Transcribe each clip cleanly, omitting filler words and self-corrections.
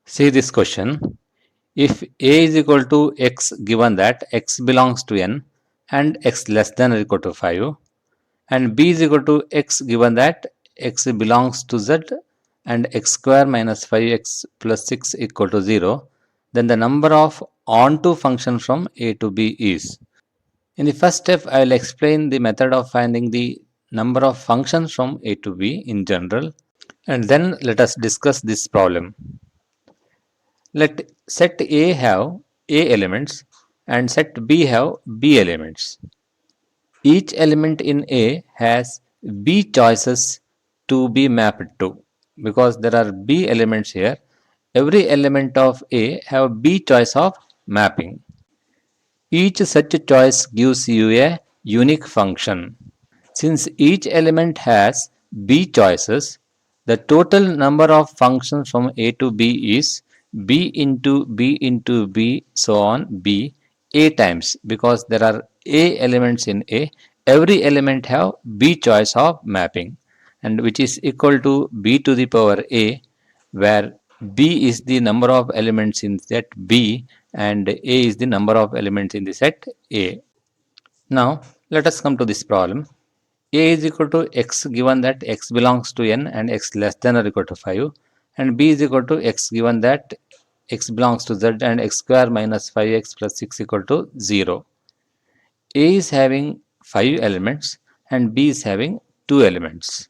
See this question. If A is equal to x given that x belongs to n and x less than or equal to 5, and B is equal to x given that x belongs to z and x square minus 5x plus 6 equal to 0, then the number of onto function from A to B is. In the first step, I will explain the method of finding the number of functions from A to B in general, and then let us discuss this problem. Let set A have A elements and set B have B elements. Each element in A has B choices to be mapped to. Because there are B elements here, every element of A have B choice of mapping. Each such choice gives you a unique function. Since each element has B choices, the total number of functions from A to B is B into B into B so on B A times, because there are A elements in A. Every element have B choice of mapping, and which is equal to B to the power A, where B is the number of elements in set B and A is the number of elements in the set A. Now let us come to this problem. A is equal to x given that x belongs to n and x less than or equal to 5, and B is equal to x given that x belongs to z and x square minus 5x plus 6 equal to 0. A is having 5 elements and B is having 2 elements.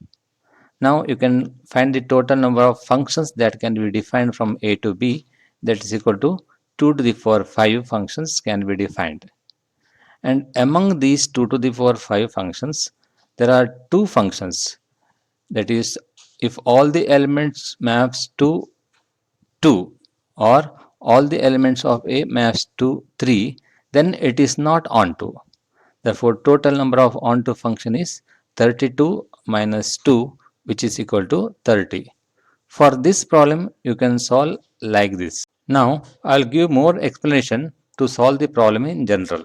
Now you can find the total number of functions that can be defined from A to B, that is equal to 2 to the power 5 functions can be defined. And among these 2 to the power 5 functions, there are two functions. That is, if all the elements maps to 2 or all the elements of A maps to 3, then it is not onto. Therefore, total number of onto function is 32 minus 2, which is equal to 30. For this problem, you can solve like this. Now, I'll give more explanation to solve the problem in general.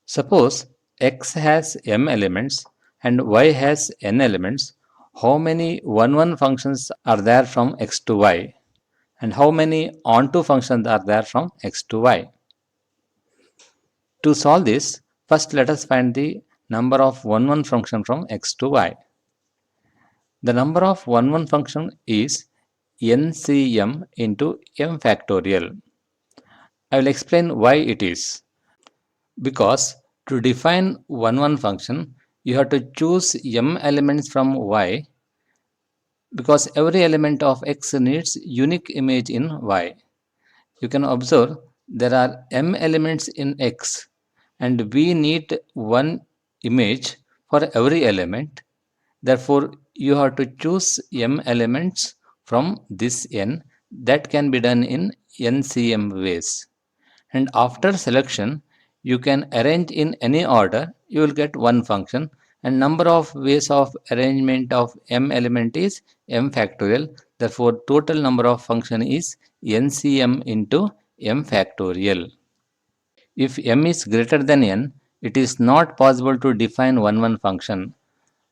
Suppose x has m elements and y has n elements. How many 1 functions are there from x to y? And how many onto functions are there from x to y? To solve this, first let us find the number of 1 function from x to y. The number of 1 function is ncm into m factorial. I will explain why it is. Because to define 1 function, you have to choose m elements from y, because every element of x needs unique image in y. You can observe there are m elements in x and we need one image for every element. Therefore, you have to choose m elements from this n. That can be done in ncm ways. And after selection, you can arrange in any order, you will get one function, and number of ways of arrangement of m element is m factorial. Therefore, total number of function is ncm into m factorial. If m is greater than n, it is not possible to define 1 function,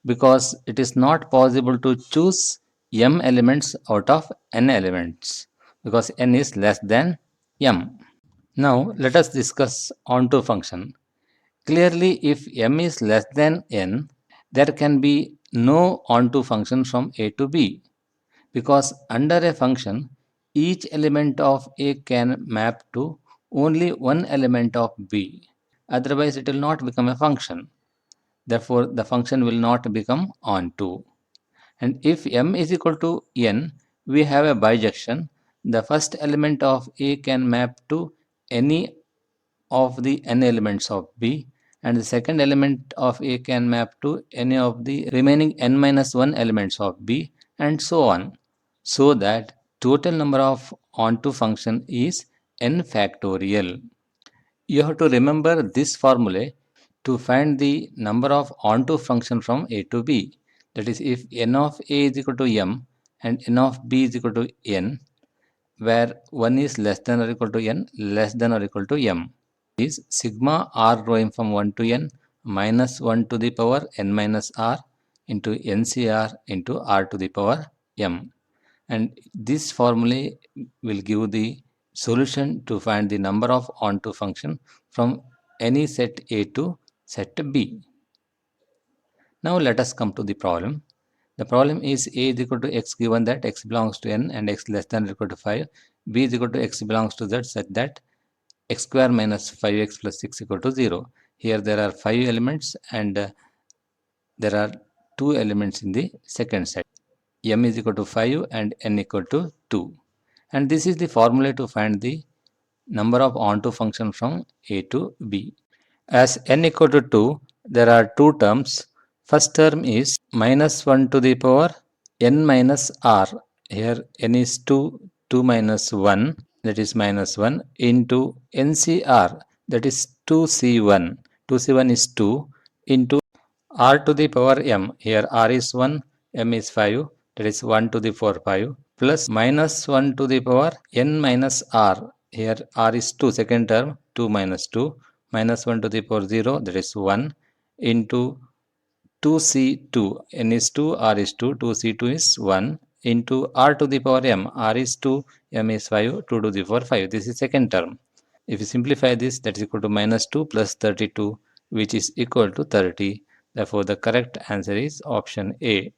because it is not possible to choose m elements out of n elements, because n is less than m. Now let us discuss onto function. Clearly, if m is less than n, there can be no onto function from a to b, because under a function, each element of a can map to only one element of b. Otherwise, it will not become a function. Therefore, the function will not become onto. And if m is equal to n, we have a bijection. The first element of a can map to any of the n elements of B, and the second element of A can map to any of the remaining n minus 1 elements of B, and so on, so that total number of onto function is n factorial. You have to remember this formula to find the number of onto function from A to B. That is, if n of A is equal to m and n of B is equal to n, where 1 is less than or equal to n, less than or equal to m, is sigma r rho m from 1 to n minus 1 to the power n minus r into ncr into r to the power m. and this formula will give the solution to find the number of onto function from any set A to set B. Now let us come to the problem. The problem is A is equal to x given that x belongs to n and x less than or equal to 5. B is equal to x belongs to z such that x square minus 5x plus 6 equal to 0. Here there are 5 elements and there are 2 elements in the second set. M is equal to 5 and n equal to 2. And this is the formula to find the number of onto function from A to B. As n equal to 2, there are two terms. First term is minus 1 to the power n minus r. Here n is 2, 2 minus 1, that is minus 1, into NCR, that is 2C1. 2C1 is 2 into r to the power m. Here r is 1, m is 5, that is 1 to the power 5, plus minus 1 to the power n minus r. Here r is 2, second term, 2 minus 2, minus 1 to the power 0, that is 1, into 2c2, n is 2, r is 2, 2c2 is 1, into r to the power m, r is 2, m is 5, 2 to the power 5. This is second term. If you simplify this, that is equal to minus 2 plus 32, which is equal to 30. Therefore, the correct answer is option A.